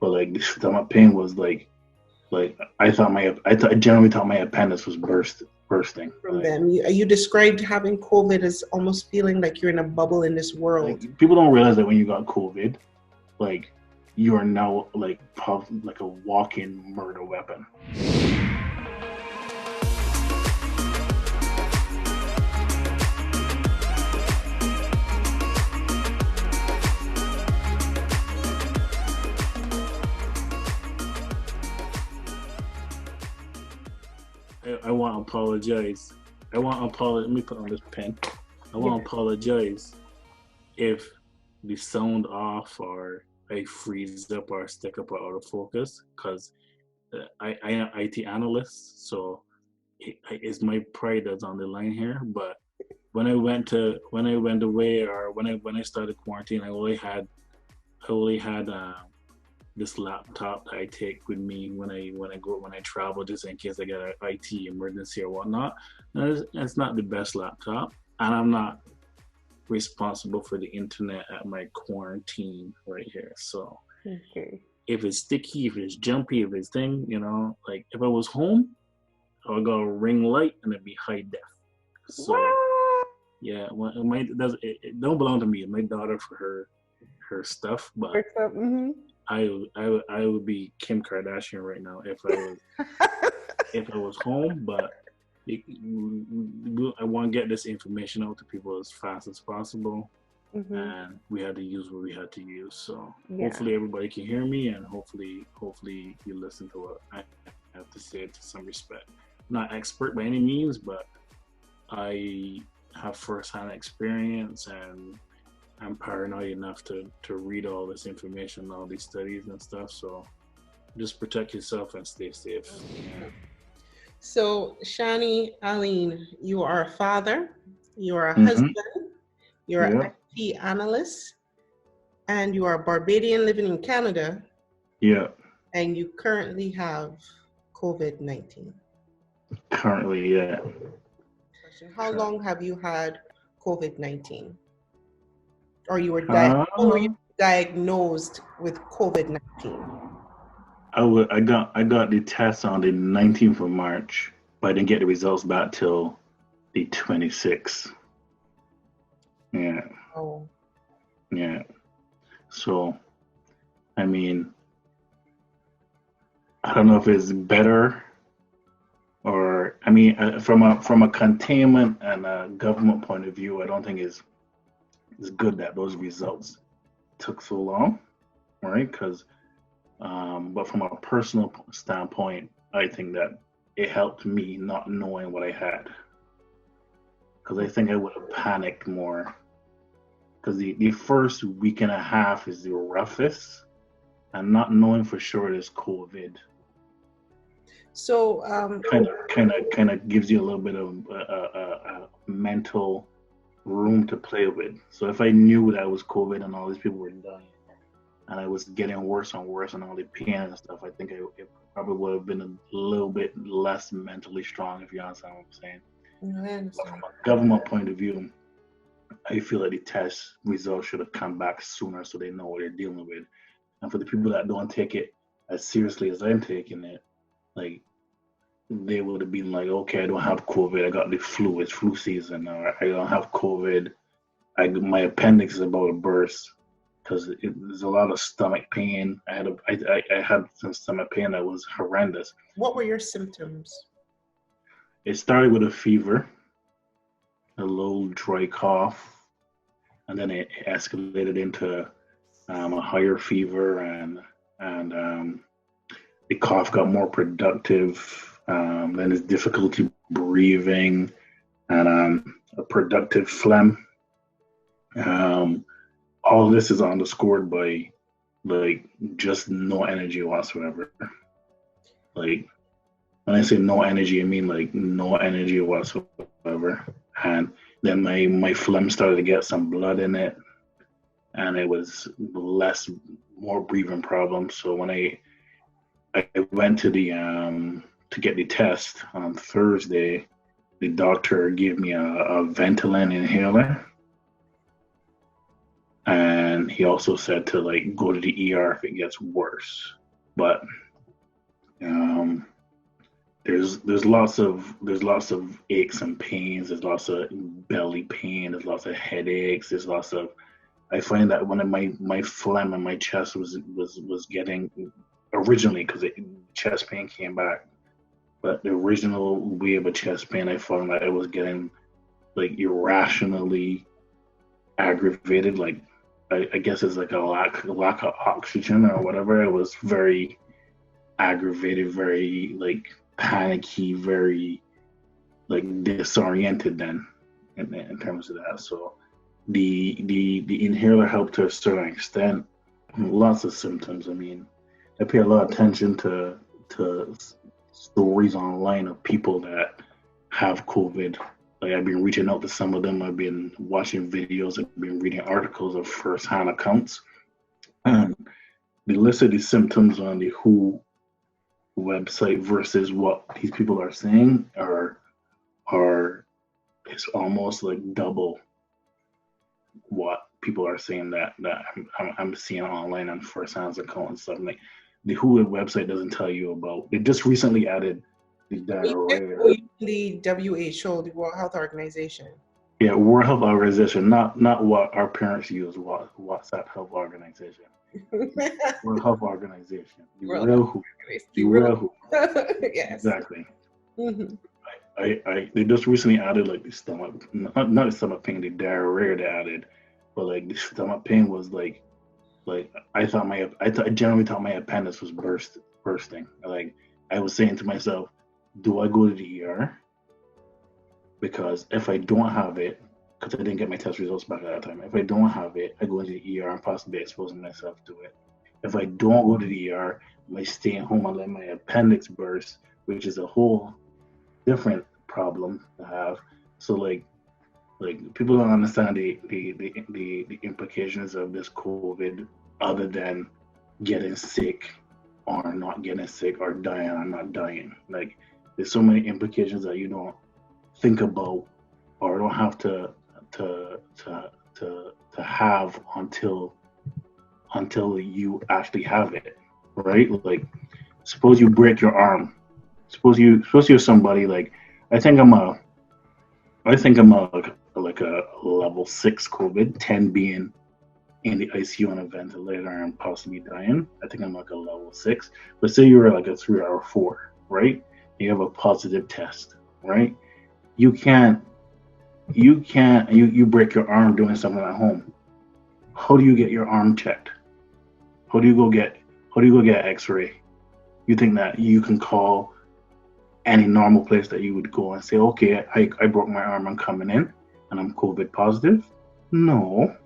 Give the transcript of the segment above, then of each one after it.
but like the stomach pain was like I generally thought my appendix was bursting. From them, you described having COVID as almost feeling like you're in a bubble in this world. Like, people don't realize that when you got COVID, like you are now like a walk-in murder weapon. I want to apologize. Let me put on this pen. I want to apologize if the sound off or I freeze up or stick up or out of focus, because I am IT analyst, so it's my pride that's on the line here. But when I went away, or when I started quarantine, I only had this laptop that I take with me when I travel, just in case I get an IT emergency or whatnot. And it's not the best laptop, and I'm not responsible for the internet at my quarantine right here. So if it's sticky, if it's jumpy, if it's thing, like if I was home, I would go ring light and it'd be high def. So yeah, well, it don't belong to me. It's my daughter for her stuff, but I would be Kim Kardashian right now if I was home. But I want to get this information out to people as fast as possible, and we had to use what we had to use. So hopefully everybody can hear me, and hopefully you listen to what I have to say to some respect. Not expert by any means, but I have first-hand experience, and I'm paranoid enough to read all this information, all these studies and stuff. So just protect yourself and stay safe. Yeah. So, Shani Alleyne, you are a father, you are a husband, you're an IT analyst, and you are a Barbadian living in Canada. Yeah. And you currently have COVID-19. Currently, yeah. How long have you had COVID-19? Or you were diagnosed with COVID-19? I got the test on the 19th of March, but I didn't get the results back till the 26th. Yeah. Oh. Yeah. So, I mean, I don't know if it's better, or I mean, from a containment and a government point of view, I don't think it's good that those results took so long, right? Because but from a personal standpoint, I think that it helped me not knowing what I had, because I think I would have panicked more, because the first week and a half is the roughest, and not knowing for sure it is COVID. So kind of gives you a little bit of a mental room to play with. So if I knew that it was COVID and all these people were dying, and I was getting worse and worse and all the pain and stuff, I think it probably would have been a little bit less mentally strong, if you understand what I'm saying. I understand. But from a government point of view, I feel like the test results should have come back sooner so they know what they're dealing with. And for the people that don't take it as seriously as I'm taking it, like, they would have been like, okay, I don't have COVID, I got the flu, it's flu season, or I don't have COVID, my appendix is about to burst, because there's a lot of stomach pain. I had some stomach pain that was horrendous. What were your symptoms? It started with a fever, a low dry cough, and then it escalated into a higher fever, and the cough got more productive. Then it's difficulty breathing, and a productive phlegm. All this is underscored by like just no energy whatsoever. Like, when I say no energy, I mean like no energy whatsoever. And then my phlegm started to get some blood in it, and it was more breathing problems. So when I went to the to get the test on Thursday, the doctor gave me a Ventolin inhaler. and he also said to like go to the ER if it gets worse. But um, there's lots of aches and pains. There's lots of belly pain. There's lots of headaches. There's lots of I find that when my phlegm in my chest was getting originally because chest pain came back, but the original wave of chest pain I found that it was getting like irrationally aggravated. Like I guess it's like a lack of oxygen or whatever. It was very aggravated, very like panicky, very like disoriented then in terms of that. So the inhaler helped to a certain extent. Lots of symptoms. I mean, I pay a lot of attention to stories online of people that have COVID. Like I've been reaching out to some of them. I've been watching videos. I've been reading articles of first-hand accounts, and the list of the symptoms on the WHO website versus what these people are saying are it's almost like double what people are saying that I'm seeing online on first-hand account and stuff. Like the WHO website doesn't tell you about. They just recently added the diarrhea. The WHO, the World Health Organization. Yeah, World Health Organization, not what our parents use. What's that health organization? World Health Organization. The real WHO. The real WHO. Yes. Exactly. Mm-hmm. They just recently added like the stomach, not the stomach pain, the diarrhea they added, but like the stomach pain was like I generally thought my appendix was bursting. Like I was saying to myself, do I go to the ER? Because if I don't have it, because I didn't get my test results back at that time, if I don't have it, I go into the ER and possibly exposing myself to it. If I don't go to the ER, I might stay at home and let my appendix burst, which is a whole different problem to have. So like people don't understand the implications of this COVID other than getting sick or not getting sick or dying or not dying. Like there's so many implications that you don't think about or don't have to have until you actually have it, right? Like suppose you break your arm. Suppose you're somebody like I think I'm a like a level 6 COVID, 10 being in the ICU on a ventilator and possibly dying. I think I'm like a level 6. But say you're like a 3 or 4, right? You have a positive test, right? You break your arm doing something at home. How do you get your arm checked? How do you go get x-ray? You think that you can call any normal place that you would go and say, okay, I broke my arm, I'm coming in and I'm COVID positive? No.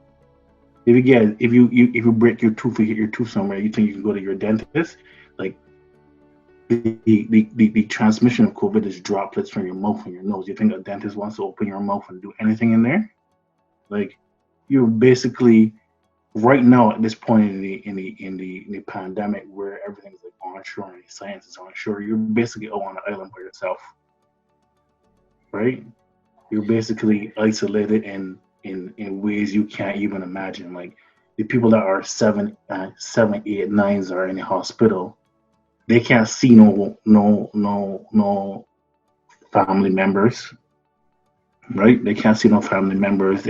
If you break your tooth, you hit your tooth somewhere, you think you can go to your dentist? Like the transmission of COVID is droplets from your mouth and your nose. You think a dentist wants to open your mouth and do anything in there? Like you're basically right now at this point in the pandemic where everything's like onshore and the science is onshore, you're basically on an island by yourself, right? You're basically isolated in ways you can't even imagine. Like the people that are 7, 8, 9s are in the hospital, they can't see no family members. Right, they can't see no family members.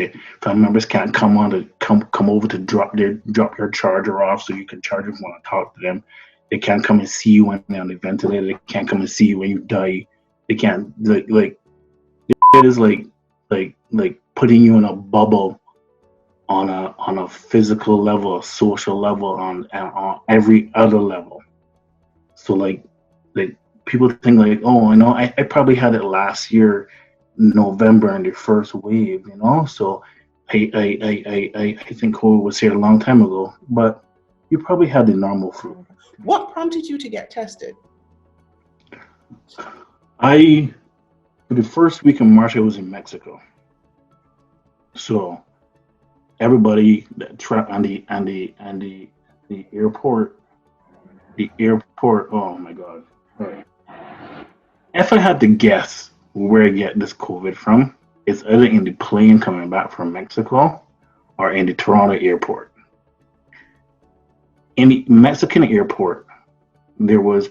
Family members can't come over to drop your charger off so you can charge if you want to talk to them. They can't come and see you when they're on the ventilator. They can't come and see you when you die. They can't like it is like putting you in a bubble on a physical level, a social level, on every other level. So like people think like, oh, I probably had it last year November in the first wave, so I think COVID was here a long time ago, but you probably had the normal flu. What prompted you to get tested? For the first week in March, I was in Mexico, so everybody that on the airport, oh my god. If I had to guess where I get this COVID from, it's either in the plane coming back from Mexico are in the Toronto airport. In the Mexican airport, there was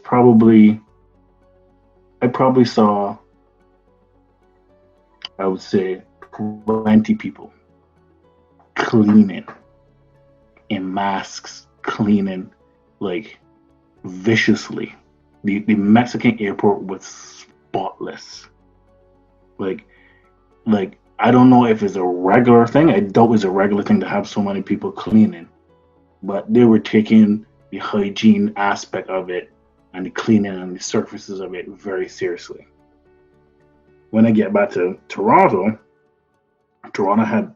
I probably saw, I would say, 20 people cleaning in masks, cleaning like viciously. The Mexican airport was spotless. Like I don't know if it's a regular thing. I doubt it's a regular thing to have so many people cleaning, but they were taking the hygiene aspect of it and the cleaning and the surfaces of it very seriously. When I get back to Toronto had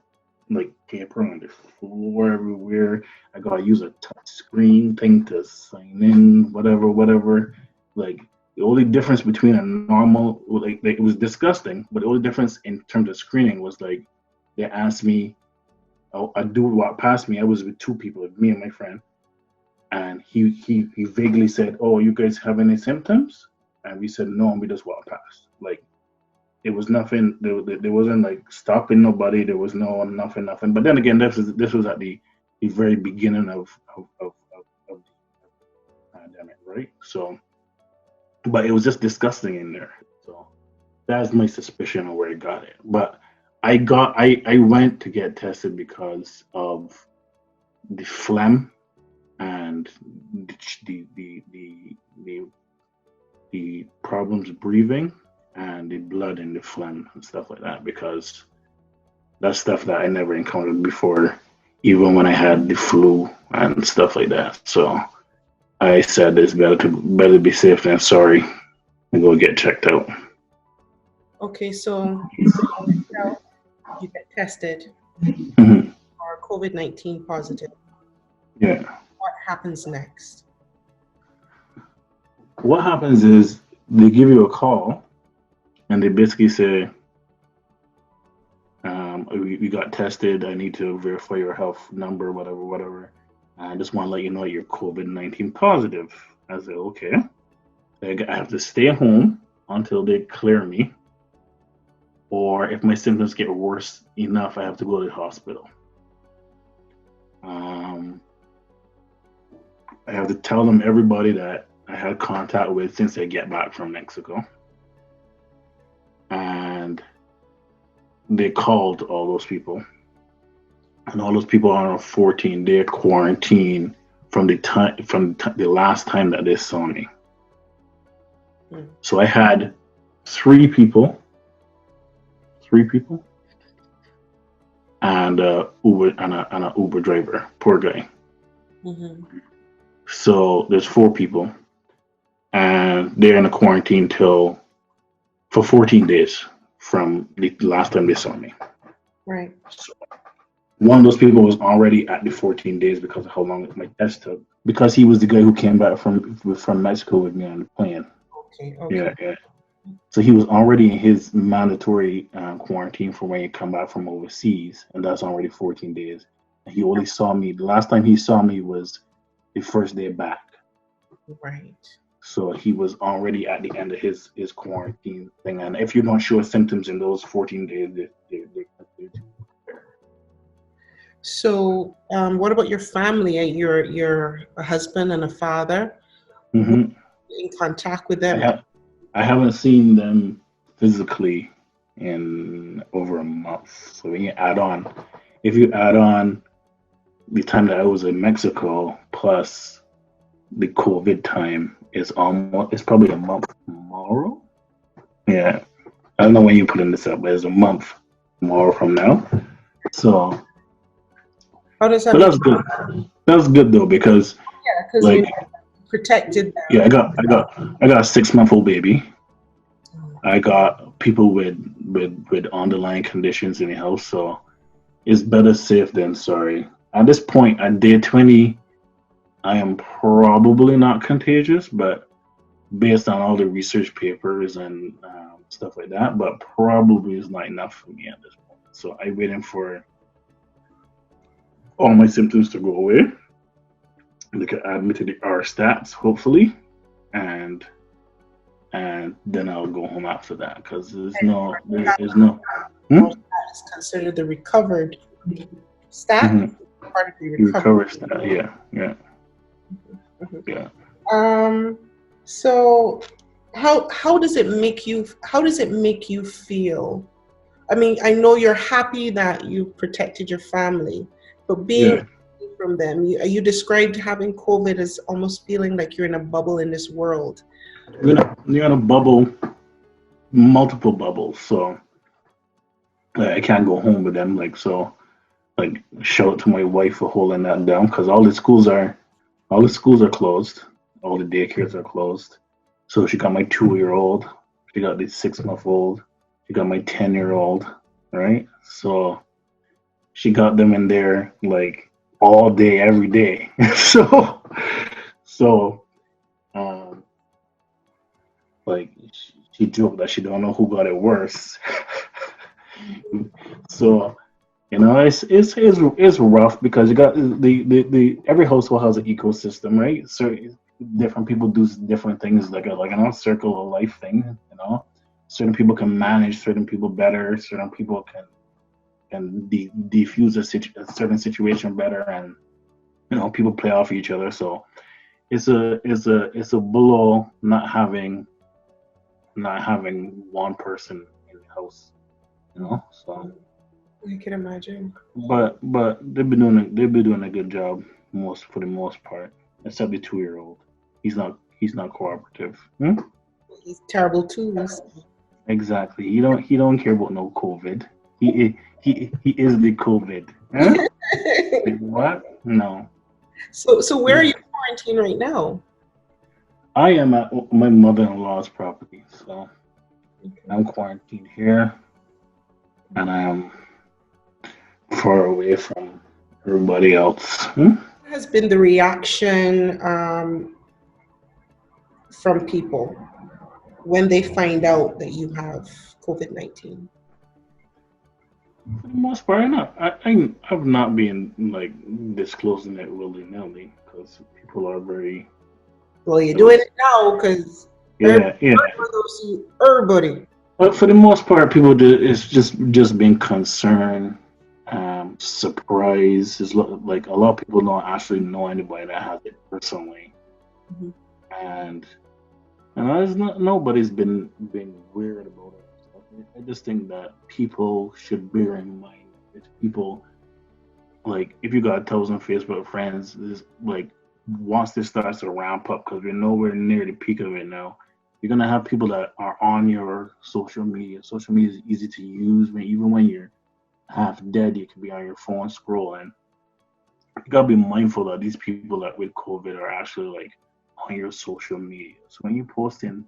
like paper on the floor everywhere. I gotta use a touch screen thing to sign in, whatever. Like the only difference between a normal, like it was disgusting, but the only difference in terms of screening was like they asked me, a dude walked past me. I was with two people, me and my friend, and he vaguely said, "Oh, you guys have any symptoms?" And we said no, and we just walked past. Like it was nothing. There wasn't like stopping nobody. There was nothing. But then again, this was at the very beginning of the pandemic, right? So, but it was just disgusting in there. So that's my suspicion of where I got it. But I went to get tested because of the phlegm and the problems breathing and the blood in the phlegm and stuff like that, because that's stuff that I never encountered before, even when I had the flu and stuff like that. So I said it's better be safe than sorry and go get checked out. Okay, so you get tested or COVID-19 positive. Yeah. What happens next? What happens is they give you a call and they basically say, we got tested. I need to verify your health number, whatever. I just want to let you know you're COVID-19 positive. I said, okay. I have to stay home until they clear me. Or if my symptoms get worse enough, I have to go to the hospital. I have to tell them everybody that I had contact with since I get back from Mexico. And they called all those people. And all those people are on a 14-day quarantine from the last time that they saw me. So I had three people, and Uber and an Uber driver, poor guy. So there's four people, and they're in a quarantine for 14 days from the last time they saw me. Right. So one of those people was already at the 14 days because of how long my test took. Because he was the guy who came back from Mexico with me on the plane. Okay. Yeah. So he was already in his mandatory quarantine for when you come back from overseas, and that's already 14 days. And he only saw me, the last time he saw me was the first day back. Right. So he was already at the end of his quarantine thing. And if you're not show symptoms in those 14 days, they're So, what about your family? You're a husband and a father. Mm-hmm. In contact with them? I haven't seen them physically in over a month. So when you add on the time that I was in Mexico plus the COVID time, it's probably a month tomorrow. Yeah, I don't know when you're putting this up, but it's a month tomorrow from now. So. How does that? But that's good. That's good though, because because like, you protected them. Yeah, I got a 6-month-old baby. I got people with underlying conditions in the house, so it's better safe than sorry. At this point, at day 20, I am probably not contagious, but based on all the research papers and stuff like that, but probably is not enough for me at this point. So I'm waiting for all my symptoms to go away. They can add me to the R stats, hopefully, and then I'll go home after that, because there's no. It's considered the recovered stat, Mm-hmm. part of the You recovery. recover stat, yeah, yeah, Mm-hmm. yeah. So how does it make you? How does it make you feel? I mean, I know you're happy that you protected your family, but being Yeah. away from them, you described having COVID as almost feeling like you're in a bubble in this world. You're in a bubble, multiple bubbles. So I can't go home with them. Like so, like shout out to my wife for holding that down because all the schools are closed, all the daycares are closed. So she got my 2 year old, she got the 6 month old, she got my 10 year old, right? So she got them in there like all day, every day. So um, like she joked that she don't know who got it worse. So it's rough because you got the every household has an ecosystem, right? So different people do different things, like a circle of life thing. Certain people can manage certain people better. Certain people can defuse a certain situation better, and people play off each other. So it's a blow not having one person in the house. So. I can imagine. But they've been doing a good job for the most part, except the 2 year old. He's not cooperative. Hmm? He's terrible too. Exactly. He don't care about no COVID. He is the COVID. Huh? Like what? No. So where are Yeah. you quarantined right now? I am at my mother-in-law's property, so Okay. I'm quarantined here, and I am far away from everybody else. Hmm? What has been the reaction from people when they find out that you have COVID-19? For the most part, I've not been like disclosing it willy nilly because people are very, Well, you're you know, doing it now because yeah, yeah. everybody. But for the most part, people do it's just being concerned, surprised. Like a lot of people don't actually know anybody that has it personally, Mhm. and there's nobody's been weird about it. So I just think that people should bear in mind that people. Like if you got 1,000 Facebook friends, is like once this starts to ramp up, because we're nowhere near the peak of it now, you're gonna have people that are on your social media. Social media is easy to use. Even when you're half dead, you can be on your phone scrolling. You gotta be mindful that these people that with COVID are actually like on your social media. So when you're posting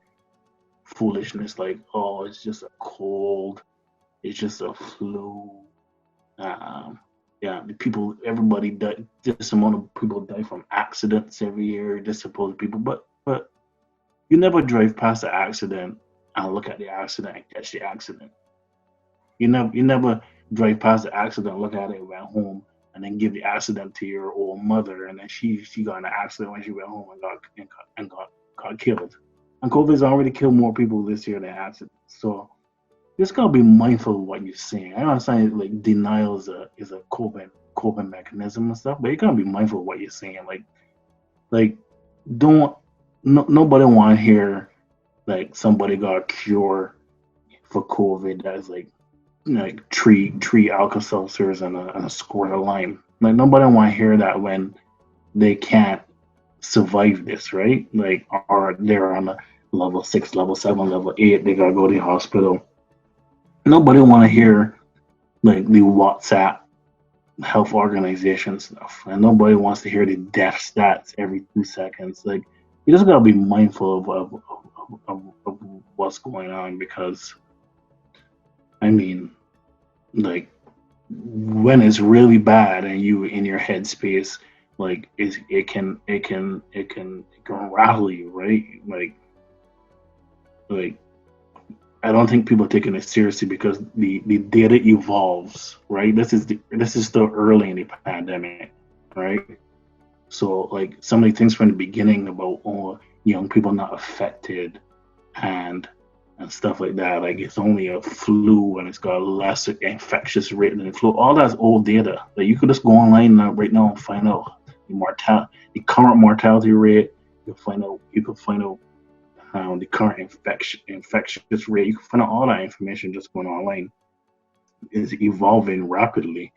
foolishness like, "Oh, it's just a cold, it's just a flu," Um, yeah, everybody die. This amount of people die from accidents every year. Just supposed people, but you never drive past the accident and look at the accident and catch the accident. You never drive past the accident, look at it, went home, and then give the accident to your old mother, and then she got in an accident when she went home and got killed. And COVID's already killed more people this year than accidents. So you just gotta be mindful of what you're saying. I understand like denial is a coping mechanism and stuff, but you gotta be mindful of what you're saying. Like don't nobody want to hear like somebody got a cure for COVID that's like three Alka Seltzers and a squirt of lime. Like nobody want to hear that when they can't survive this, right? Like or they're on a level 6, level 7, level 8, they gotta go to the hospital. Nobody want to hear like the WhatsApp health organization stuff, and nobody wants to hear the death stats every 2 seconds. Like you just gotta be mindful of what's going on because I mean, like when it's really bad and you in your headspace, like it can rattle you, right? Like I don't think people are taking it seriously because the data evolves, right? This is still early in the pandemic, right? So like some of the things from the beginning about young people not affected and and stuff like that. Like it's only a flu and it's got a less infectious rate than the flu. All that's old data. Like you could just go online right now and find out the current mortality rate. You could find out the current infectious rate. You can find out all that information just going online. It's evolving rapidly,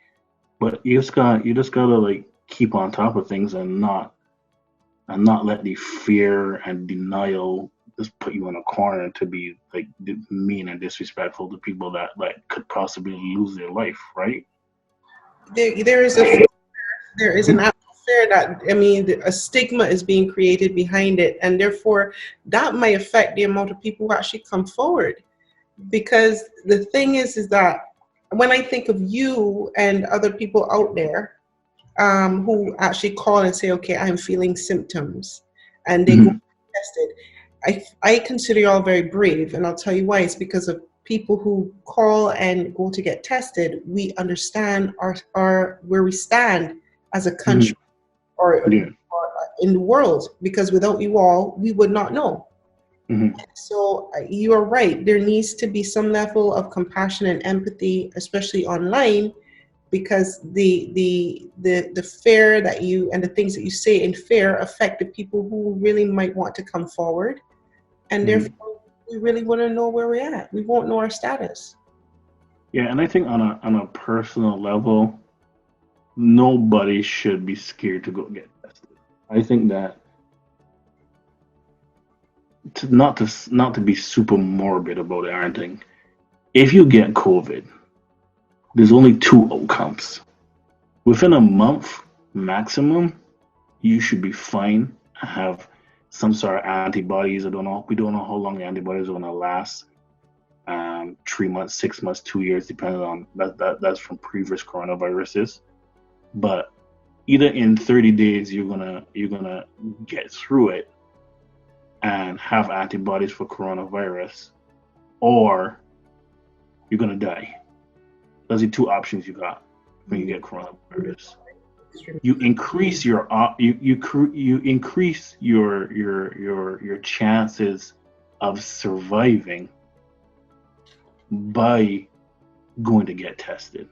but you just gotta like keep on top of things and not let the fear and denial just put you in a corner to be like mean and disrespectful to people that like could possibly lose their life, right? There is an atmosphere that, I mean, a stigma is being created behind it, and therefore that might affect the amount of people who actually come forward. Because the thing is that when I think of you and other people out there who actually call and say, okay, I'm feeling symptoms, and they go tested, I consider you all very brave, and I'll tell you why. It's because of people who call and go to get tested. We understand our where we stand as a country or in the world, because without you all, we would not know. So you are right. There needs to be some level of compassion and empathy, especially online, because the fear that you and the things that you say in fear affect the people who really might want to come forward, and therefore we really want to know where we're at. We won't know our status. Yeah, and I think on a personal level, nobody should be scared to go get tested. I think that not to be super morbid about it or anything. If you get COVID, there's only two outcomes. Within a month maximum, you should be fine. Have some sort of antibodies. We don't know how long the antibodies are gonna last. 3 months, 6 months, 2 years, depending on that's from previous coronaviruses. But either in 30 days you're gonna get through it and have antibodies for coronavirus, or you're gonna die. Those are the two options you got when you get coronavirus. You increase your you increase your chances of surviving by going to get tested.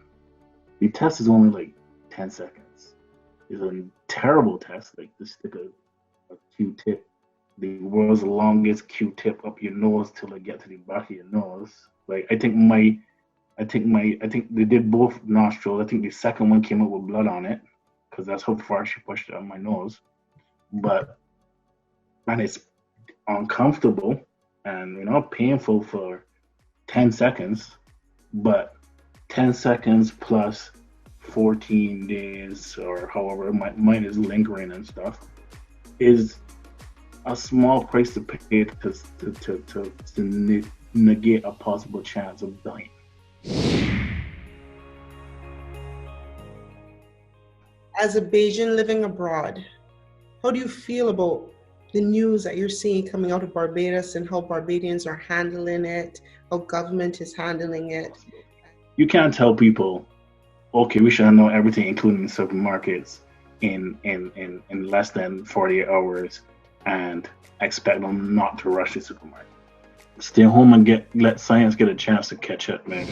The test is only like 10 seconds. It's a terrible test, like to stick a Q-tip, the world's longest Q-tip up your nose till it get to the back of your nose. Like I think they did both nostrils. I think the second one came out with blood on it because that's how far she pushed it on my nose. And it's uncomfortable and painful for 10 seconds, but 10 seconds plus 14 days or however mine is lingering and stuff is a small price to pay to negate a possible chance of dying. As a Bajan living abroad, how do you feel about the news that you're seeing coming out of Barbados and how Barbadians are handling it, how government is handling it? You can't tell people, okay, we should know everything, including supermarkets, in less than 48 hours and expect them not to rush the supermarket. Stay home and let science get a chance to catch up, man.